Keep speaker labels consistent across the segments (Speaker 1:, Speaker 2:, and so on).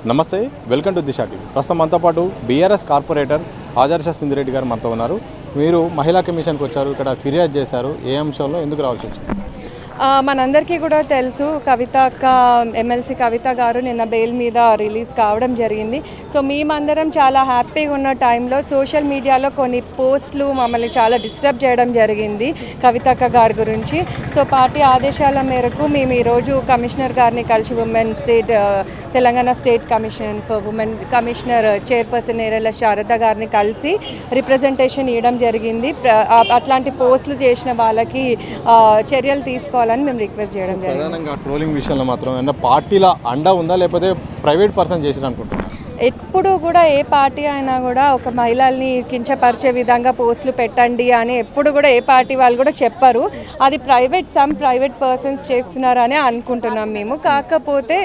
Speaker 1: నమస్తే, welcome to Disha TV. ప్రస్తుతం మనతో పాటు బీఆర్ఎస్ కార్పొరేటర్ ఆదర్శ సింధిరెడ్డి గారు మనతో ఉన్నారు. మీరు మహిళా కమిషన్కి వచ్చారు, ఇక్కడ ఫిర్యాదు చేశారు. ఏ అంశంలో ఎందుకు రావాల్సి వచ్చింది?
Speaker 2: మనందరికీ కూడా తెలుసు, కవిత అక్క ఎమ్మెల్సీ కవిత గారు నిన్న బెయిల్ మీద రిలీజ్ కావడం జరిగింది. సో మేమందరం చాలా హ్యాపీగా ఉన్న టైంలో సోషల్ మీడియాలో కొన్ని పోస్టులు మమ్మల్ని చాలా డిస్టర్బ్ చేయడం జరిగింది కవిత అక్క గారి గురించి. సో పార్టీ ఆదేశాల మేరకు మేము ఈరోజు కమిషనర్ గారిని కలిసి Telangana state commission for women commissioner chairperson Nerella Sharada గారిని కలిసి రిప్రజెంటేషన్ ఇవ్వడం జరిగింది. అట్లాంటి పోస్టులు చేసిన వాళ్ళకి చర్యలు తీసుకోవాలి మేము రిక్వెస్ట్ చేయడం జరిగింది.
Speaker 1: ప్రధానంగా ట్రోలింగ్ విషయంలో మాత్రం పార్టీల అండ ఉందా లేకపోతే ప్రైవేట్ పర్సన్ చేసిన అనుకుంటున్నాను?
Speaker 2: ఎప్పుడు కూడా ఏ పార్టీ అయినా కూడా ఒక మహిళల్ని కించపరిచే విధంగా పోస్టులు పెట్టండి అని ఎప్పుడు కూడా ఏ పార్టీ వాళ్ళు కూడా చెప్పరు. అది ప్రైవేట్ పర్సన్స్ చేస్తున్నారని అనుకుంటున్నాం మేము. కాకపోతే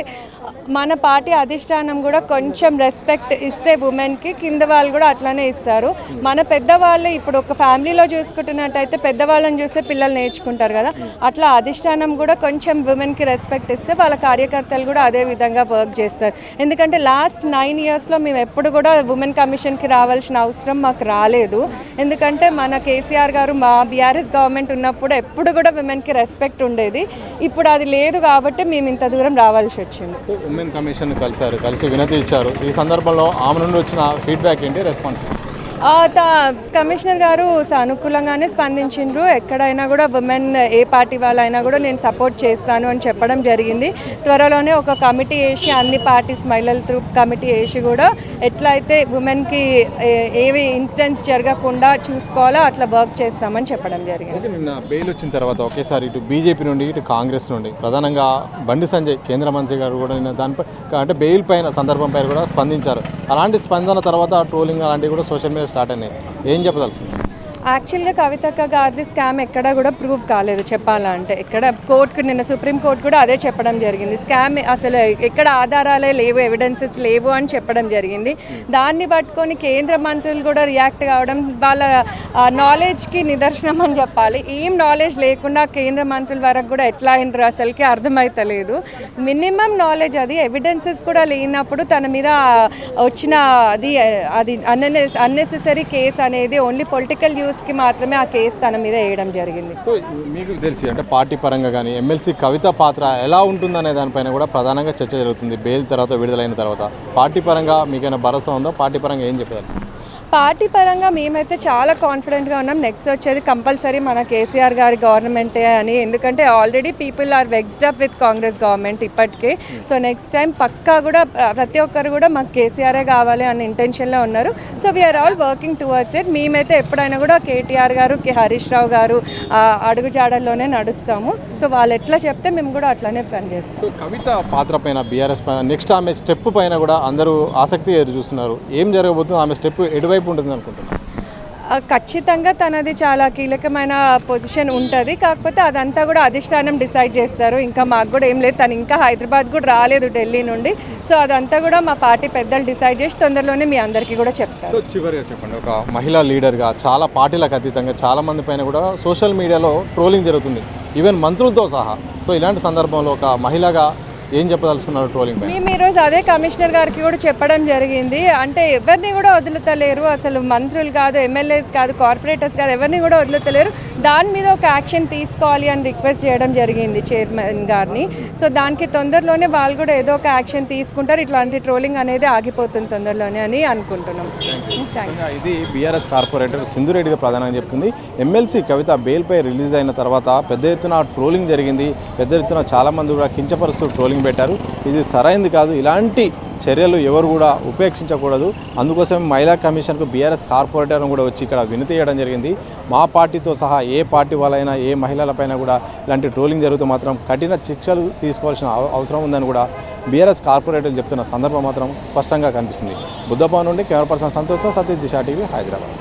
Speaker 2: మన పార్టీ అధిష్టానం కూడా కొంచెం రెస్పెక్ట్ ఇస్తే ఉమెన్కి కింద వాళ్ళు కూడా అట్లానే ఇస్తారు. మన పెద్దవాళ్ళు ఇప్పుడు ఒక ఫ్యామిలీలో చూసుకుంటున్నట్టయితే పెద్దవాళ్ళని చూస్తే పిల్లలు నేర్చుకుంటారు కదా, అట్లా అధిష్టానం కూడా కొంచెం ఉమెన్కి రెస్పెక్ట్ ఇస్తే వాళ్ళ కార్యకర్తలు కూడా అదే విధంగా వర్క్ చేస్తారు. ఎందుకంటే లాస్ట్ 9 ఇయర్స్లో మేము ఎప్పుడు కూడా ఉమెన్ కమిషన్కి రావాల్సిన అవసరం మాకు రాలేదు. ఎందుకంటే మన కేసీఆర్ గారు మా బీఆర్ఎస్ గవర్నమెంట్ ఉన్నప్పుడు ఎప్పుడు కూడా ఉమెన్కి రెస్పెక్ట్ ఉండేది. ఇప్పుడు అది లేదు కాబట్టి మేము ఇంత దూరం రావాల్సి వచ్చింది.
Speaker 1: ఉమెన్ కమిషన్ కలిసి వినతి ఇచ్చారు. ఈ సందర్భంలో ఆమె నుండి వచ్చిన ఫీడ్బ్యాక్ ఏంటి, రెస్పాన్స్?
Speaker 2: కమిషనర్ గారు సానుకూలంగానే స్పందించిండ్రు. ఎక్కడైనా కూడా ఉమెన్ ఏ పార్టీ వాళ్ళైనా కూడా నేను సపోర్ట్ చేస్తాను అని చెప్పడం జరిగింది. త్వరలోనే ఒక కమిటీ వేసి అన్ని పార్టీస్ మహిళల త్రూ కమిటీ వేసి కూడా ఎట్లయితే ఉమెన్కి ఏవి ఇన్సిడెంట్స్ జరగకుండా చూసుకోవాలో అట్లా వర్క్ చేస్తామని చెప్పడం జరిగింది.
Speaker 1: నిన్న బెయిల్ వచ్చిన తర్వాత ఒకేసారి ఇటు బీజేపీ నుండి ఇటు కాంగ్రెస్ నుండి ప్రధానంగా బండి సంజయ్ కేంద్ర మంత్రి గారు కూడా నిన్న దానిపై అంటే బెయిల్ పైన సందర్భం పైన కూడా స్పందించారు. అలాంటి స్పందన తర్వాత ట్రోలింగ్ అలాంటివి కూడా సోషల్ మీడియా స్టార్ట్ అయినాయి. ఏం చెప్పదలుచుకుంది?
Speaker 2: యాక్చువల్గా కవితక్క గారిది స్కామ్ ఎక్కడా కూడా ప్రూవ్ కాలేదు చెప్పాలంటే. ఎక్కడ కోర్టుకు నిన్న సుప్రీంకోర్టు కూడా అదే చెప్పడం జరిగింది. స్కామ్ అసలు ఎక్కడ ఆధారాలే లేవు, ఎవిడెన్సెస్ లేవు అని చెప్పడం జరిగింది. దాన్ని పట్టుకొని కేంద్ర మంత్రులు కూడా రియాక్ట్ కావడం వాళ్ళ నాలెడ్జ్కి నిదర్శనం అని చెప్పాలి. ఏం నాలెడ్జ్ లేకుండా కేంద్ర మంత్రుల వరకు కూడా ఎట్లా అయినరు అసలుకి అర్థమవుతలేదు. మినిమం నాలెడ్జ్, అది ఎవిడెన్సెస్ కూడా లేనప్పుడు తన మీద వచ్చిన అది అన్నెసెసరీ కేసు అనేది ఓన్లీ పొలిటికల్ కి మాత్రమే ఆ కేసు తన మీద వేయడం జరిగింది.
Speaker 1: మీకు తెలిసి అంటే పార్టీ పరంగా కానీ ఎమ్మెల్సీ కవిత పాత్ర ఎలా ఉంటుందనే దానిపైన కూడా ప్రధానంగా చర్చ జరుగుతుంది. బెయిల్ తర్వాత విడుదలైన తర్వాత పార్టీ పరంగా మీకైనా భరోసా ఉందో? పార్టీ పరంగా ఏం చెప్పారు?
Speaker 2: పార్టీ పరంగా మేమైతే చాలా కాన్ఫిడెంట్గా ఉన్నాం. నెక్స్ట్ వచ్చేది కంపల్సరీ మన కేసీఆర్ గారి గవర్నమెంటే అని. ఎందుకంటే already people are vexed up with Congress government ఇప్పటికే. సో నెక్స్ట్ టైం పక్కా కూడా ప్రతి ఒక్కరు కూడా మాకు కేసీఆరే కావాలి అనే ఇంటెన్షన్లో ఉన్నారు. So we are all working towards it. మేమైతే ఎప్పుడైనా కూడా కేటీఆర్ గారు, హరీష్ రావు గారు అడుగుజాడల్లోనే నడుస్తాము. సో వాళ్ళు ఎట్లా చెప్తే మేము కూడా అట్లానే పనిచేస్తాం.
Speaker 1: కవిత పాత్ర పైన బీఆర్ఎస్ నెక్స్ట్ ఆమె స్టెప్ పైన కూడా అందరూ ఆసక్తి చూస్తున్నారు. ఏం జరగబోతుంది, ఆమె స్టెప్ ఎటువైపు ఉంటుంది అనుకుంటున్నాను?
Speaker 2: ఖచ్చితంగా తనది చాలా కీలకమైన పొజిషన్ ఉంటుంది. కాకపోతే అదంతా కూడా అధిష్టానం డిసైడ్ చేస్తారు. ఇంకా మాకు కూడా ఏం లేదు. తను ఇంకా హైదరాబాద్ కూడా రాలేదు ఢిల్లీ నుండి. సో అదంతా కూడా మా పార్టీ పెద్దలు డిసైడ్ చేసి తొందరలోనే మీ అందరికీ కూడా చెప్తారు.
Speaker 1: చివరిగా చెప్పండి, ఒక మహిళా లీడర్గా చాలా పార్టీలకు అతీతంగా చాలా మంది పైన కూడా సోషల్ మీడియాలో ట్రోలింగ్ జరుగుతుంది, ఈవెన్ మంత్రులతో సహా. సో ఇలాంటి సందర్భంలో ఒక మహిళగా ఏం చెప్పదలుచుకున్నారు ట్రోలింగ్?
Speaker 2: మేము ఈరోజు అదే కమిషనర్ గారికి కూడా చెప్పడం జరిగింది. అంటే ఎవరిని కూడా వదులుతలేరు, అసలు మంత్రులు కాదు, ఎమ్మెల్యేస్ కాదు, కార్పొరేటర్స్ కాదు, ఎవరిని కూడా వదులుతలేరు. దాని మీద ఒక యాక్షన్ తీసుకోవాలి అని రిక్వెస్ట్ చేయడం జరిగింది చైర్మన్ గారిని. సో దానికి తొందరలోనే వాళ్ళు కూడా ఏదో ఒక యాక్షన్ తీసుకుంటారు. ఇట్లాంటి ట్రోలింగ్ అనేది ఆగిపోతుంది తొందరలోనే అని అనుకుంటున్నాం.
Speaker 1: ఇది బీఆర్ఎస్ కార్పొరేటర్ సింధురెడ్డిగా ప్రధానంగా చెప్తుంది. ఎమ్మెల్సీ కవిత బెయిల్పై రిలీజ్ అయిన తర్వాత పెద్ద ఎత్తున ట్రోలింగ్ జరిగింది. పెద్ద ఎత్తున చాలామంది కూడా కించపరుస్తూ ట్రోలింగ్ పెట్టారు. ఇది సరైంది కాదు. ఇలాంటి చర్యలు ఎవరు కూడా ఉపేక్షించకూడదు. అందుకోసం మహిళా కమిషన్కు బీఆర్ఎస్ కార్పొరేటర్ కూడా వచ్చి ఇక్కడ వినతి చేయడం జరిగింది. మా పార్టీతో సహా ఏ పార్టీ వాళ్ళైనా ఏ మహిళలపైన కూడా ఇలాంటి ట్రోలింగ్ జరిగితే మాత్రం కఠిన శిక్షలు తీసుకోవాల్సిన అవసరం ఉందని కూడా బీఆర్ఎస్ కార్పొరేటర్లు చెప్తున్న సందర్భం మాత్రం స్పష్టంగా కనిపిస్తుంది. బుద్ధభవన్ నుండి కెమెరా పర్సన్ సంతోష్, సతీష్, దిశా టీవీ, హైదరాబాద్.